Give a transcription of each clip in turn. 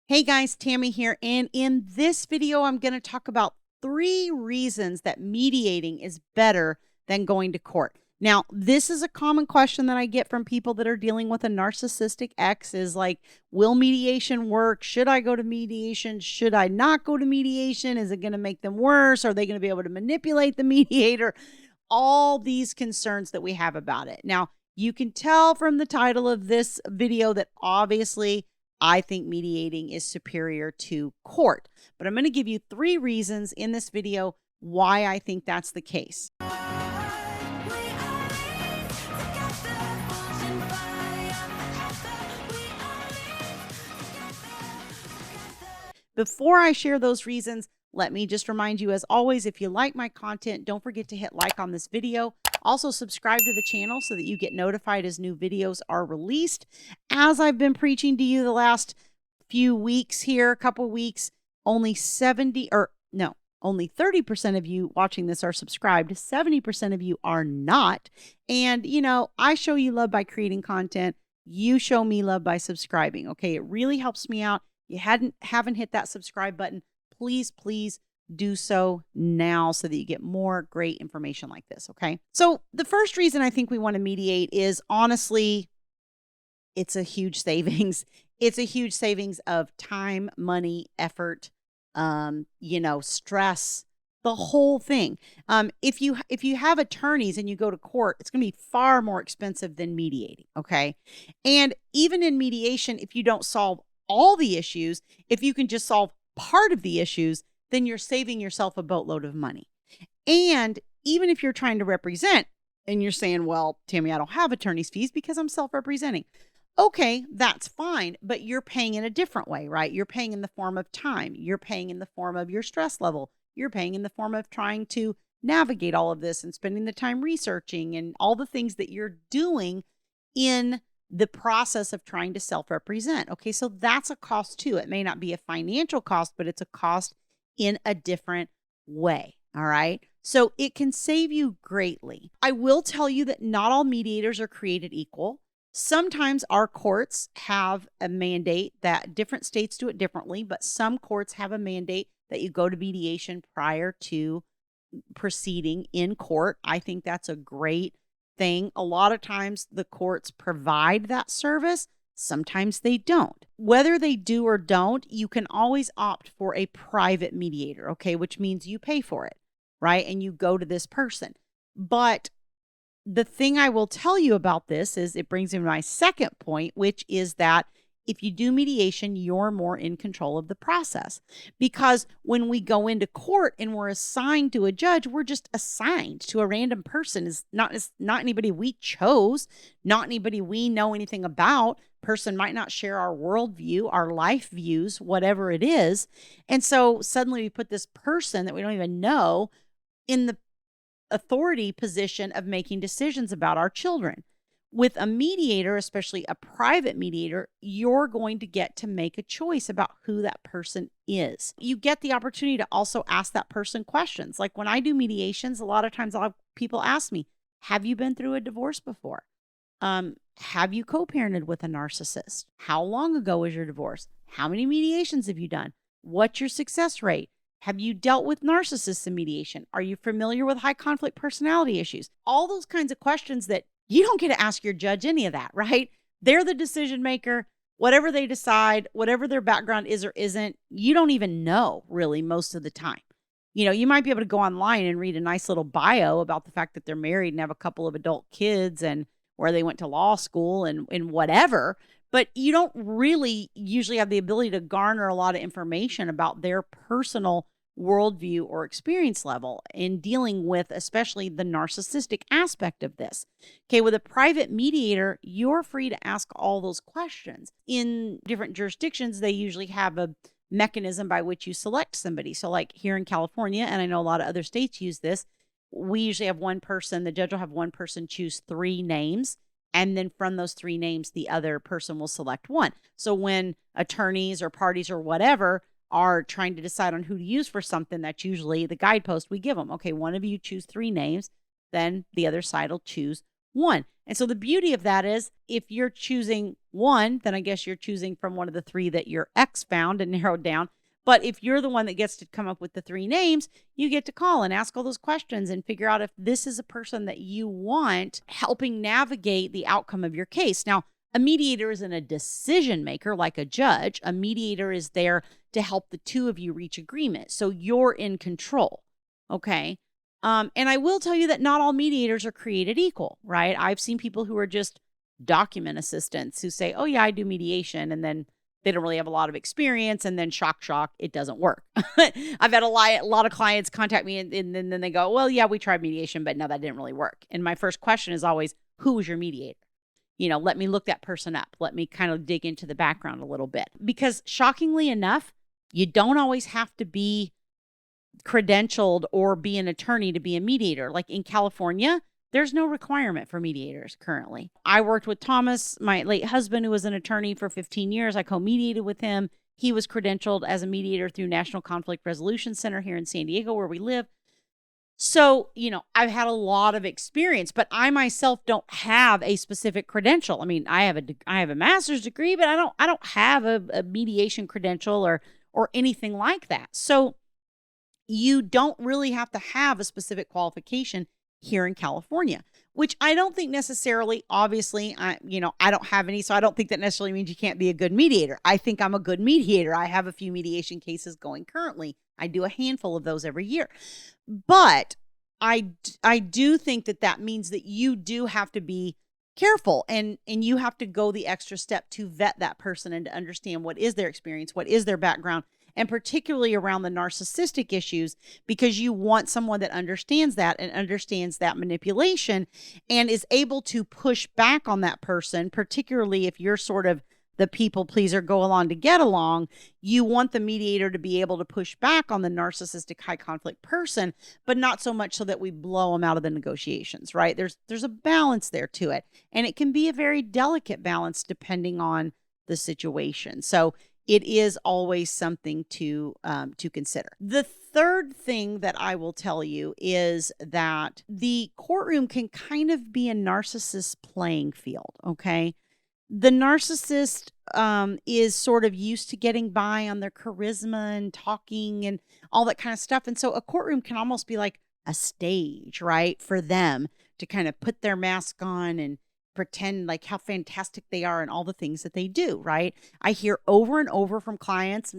Hey guys, Tammy here, and in this video, I'm going to talk about 3 reasons that mediating is better than going to court. Now, this is a common question that I get from people that are dealing with a narcissistic ex is like, will mediation work? Should I go to mediation? Should I not go to mediation? Is it going to make them worse? Are they going to be able to manipulate the mediator? All these concerns that we have about it. Now, you can tell from the title of this video that obviously I think mediating is superior to court. But I'm going to give you 3 reasons in this video why I think that's the case. Before I share those reasons, let me just remind you, as always, if you like my content, don't forget to hit like on this video. Also, subscribe to the channel so that you get notified as new videos are released. As I've been preaching to you the last few weeks here, a couple weeks, only 30% of you watching this are subscribed. 70% of you are not. And, I show you love by creating content. You show me love by subscribing. Okay, it really helps me out. You haven't hit that subscribe button, please do so now so that you get more great information like this, okay? So the first reason I think we want to mediate is, honestly, it's a huge savings. It's a huge savings of time, money, effort, stress, the whole thing. If you have attorneys and you go to court, it's going to be far more expensive than mediating, okay? And even in mediation, if you don't solve all the issues, if you can just solve part of the issues, then you're saving yourself a boatload of money. And even if you're trying to represent and you're saying, well, Tammy, I don't have attorney's fees because I'm self-representing. Okay, that's fine, but you're paying in a different way, right? You're paying in the form of time. You're paying in the form of your stress level. You're paying in the form of trying to navigate all of this and spending the time researching and all the things that you're doing in the process of trying to self-represent. Okay, so that's a cost too. It may not be a financial cost, but it's a cost in a different way. All right. So it can save you greatly. I will tell you that not all mediators are created equal. Sometimes our courts have a mandate that different states do it differently, but some courts have a mandate that you go to mediation prior to proceeding in court. I think that's a great thing. A lot of times the courts provide that service. Sometimes they don't. Whether they do or don't, you can always opt for a private mediator, okay, which means you pay for it, right? And you go to this person. But the thing I will tell you about this is it brings me to my second point, which is that if you do mediation, you're more in control of the process. Because when we go into court and we're assigned to a judge, we're just assigned to a random person. Is not anybody we chose, not anybody we know anything about. Person might not share our worldview, our life views, whatever it is. And so suddenly we put this person that we don't even know in the authority position of making decisions about our children. With a mediator, especially a private mediator, you're going to get to make a choice about who that person is. You get the opportunity to also ask that person questions. Like when I do mediations, a lot of times I'll have people ask me, have you been through a divorce before? Have you co-parented with a narcissist? How long ago was your divorce? How many mediations have you done? What's your success rate? Have you dealt with narcissists in mediation? Are you familiar with high conflict personality issues? All those kinds of questions that you don't get to ask your judge any of that, right? They're the decision maker. Whatever they decide, whatever their background is or isn't, you don't even know really most of the time. You might be able to go online and read a nice little bio about the fact that they're married and have a couple of adult kids and where they went to law school and whatever, but you don't really usually have the ability to garner a lot of information about their personal worldview or experience level in dealing with especially the narcissistic aspect of this. Okay, with a private mediator, you're free to ask all those questions. In different jurisdictions, they usually have a mechanism by which you select somebody. So like here in California, and I know a lot of other states use this, we usually have one person, the judge will have one person choose 3 names. And then from those 3 names, the other person will select one. So when attorneys or parties or whatever are trying to decide on who to use for something, that's usually the guidepost we give them. Okay, one of you choose 3 names, then the other side will choose one. And so the beauty of that is if you're choosing one, then I guess you're choosing from one of the three that your ex found and narrowed down. But if you're the one that gets to come up with the three names, you get to call and ask all those questions and figure out if this is a person that you want helping navigate the outcome of your case. Now, a mediator isn't a decision maker like a judge. A mediator is there to help the two of you reach agreement. So you're in control. Okay. And I will tell you that not all mediators are created equal, right? I've seen people who are just document assistants who say, oh, yeah, I do mediation. And then they don't really have a lot of experience. And then shock, it doesn't work. I've had a lot of clients contact me and then they go, well, yeah, we tried mediation, but no, that didn't really work. And my first question is always, who was your mediator? Let me look that person up. Let me kind of dig into the background a little bit. Because shockingly enough, you don't always have to be credentialed or be an attorney to be a mediator. Like in California, there's no requirement for mediators currently. I worked with Thomas, my late husband, who was an attorney for 15 years. I co-mediated with him. He was credentialed as a mediator through National Conflict Resolution Center here in San Diego, where we live. So, I've had a lot of experience, but I myself don't have a specific credential. I mean, I have a master's degree, but I don't have a mediation credential or anything like that. So you don't really have to have a specific qualification here in California, which I don't think necessarily, obviously, I don't have any, so I don't think that necessarily means you can't be a good mediator. I think I'm a good mediator. I have a few mediation cases going currently. I do a handful of those every year. But I do think that means that you do have to be careful and you have to go the extra step to vet that person and to understand what is their experience, what is their background, and particularly around the narcissistic issues, because you want someone that understands that and understands that manipulation and is able to push back on that person, particularly if you're sort of the people pleaser, go along to get along. You want the mediator to be able to push back on the narcissistic high conflict person, but not so much so that we blow them out of the negotiations, right? There's a balance there to it. And it can be a very delicate balance depending on the situation. So it is always something to consider. The third thing that I will tell you is that the courtroom can kind of be a narcissist playing field, okay? The narcissist is sort of used to getting by on their charisma and talking and all that kind of stuff. And so a courtroom can almost be like a stage, right, for them to kind of put their mask on and pretend like how fantastic they are and all the things that they do, right? I hear over and over from clients,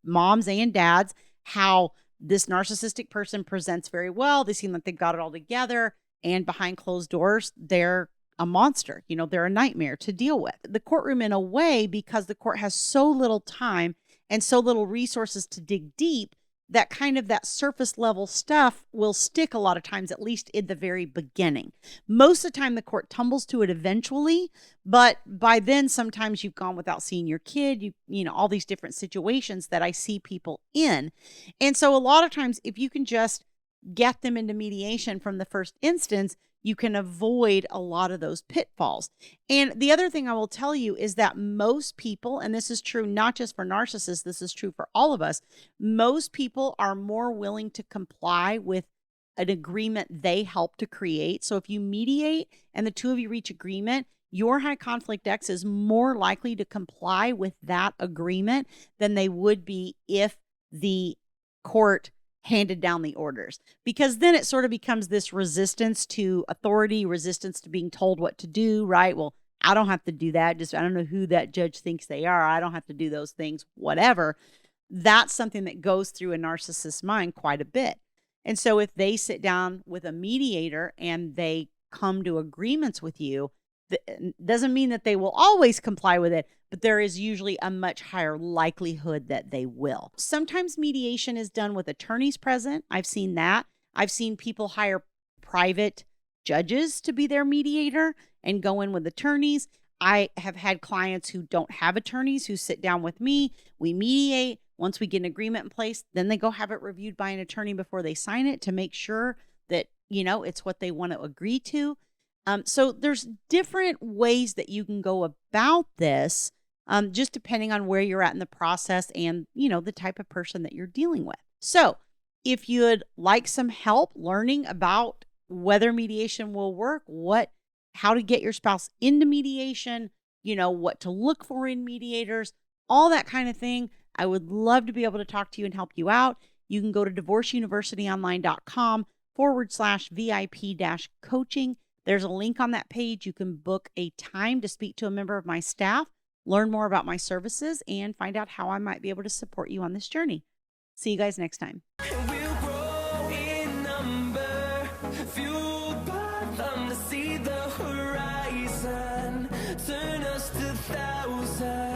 moms and dads, how this narcissistic person presents very well. They seem like they've got it all together. And behind closed doors, they're a monster. They're a nightmare to deal with. The courtroom, in a way, because the court has so little time and so little resources to dig deep, that kind of that surface level stuff will stick a lot of times, at least in the very beginning. Most of the time, the court tumbles to it eventually, but by then, sometimes you've gone without seeing your kid, all these different situations that I see people in. And so a lot of times, if you can just get them into mediation from the first instance, you can avoid a lot of those pitfalls. And the other thing I will tell you is that most people, and this is true not just for narcissists, this is true for all of us, most people are more willing to comply with an agreement they help to create. So if you mediate and the two of you reach agreement, your high conflict ex is more likely to comply with that agreement than they would be if the court handed down the orders, because then it sort of becomes this resistance to authority, resistance to being told what to do, right? Well, I don't have to do that. I don't know who that judge thinks they are. I don't have to do those things, whatever. That's something that goes through a narcissist's mind quite a bit. And so if they sit down with a mediator and they come to agreements with you, doesn't mean that they will always comply with it, but there is usually a much higher likelihood that they will. Sometimes mediation is done with attorneys present. I've seen that. I've seen people hire private judges to be their mediator and go in with attorneys. I have had clients who don't have attorneys who sit down with me. We mediate. Once we get an agreement in place, then they go have it reviewed by an attorney before they sign it to make sure that, it's what they want to agree to. So there's different ways that you can go about this, just depending on where you're at in the process and, the type of person that you're dealing with. So if you'd like some help learning about whether mediation will work, what how to get your spouse into mediation, what to look for in mediators, all that kind of thing. I would love to be able to talk to you and help you out. You can go to divorceuniversityonline.com/VIP-coaching. There's a link on that page. You can book a time to speak to a member of my staff, learn more about my services, and find out how I might be able to support you on this journey. See you guys next time. We'll grow in number, fueled by them to see the horizon, turn us to thousands.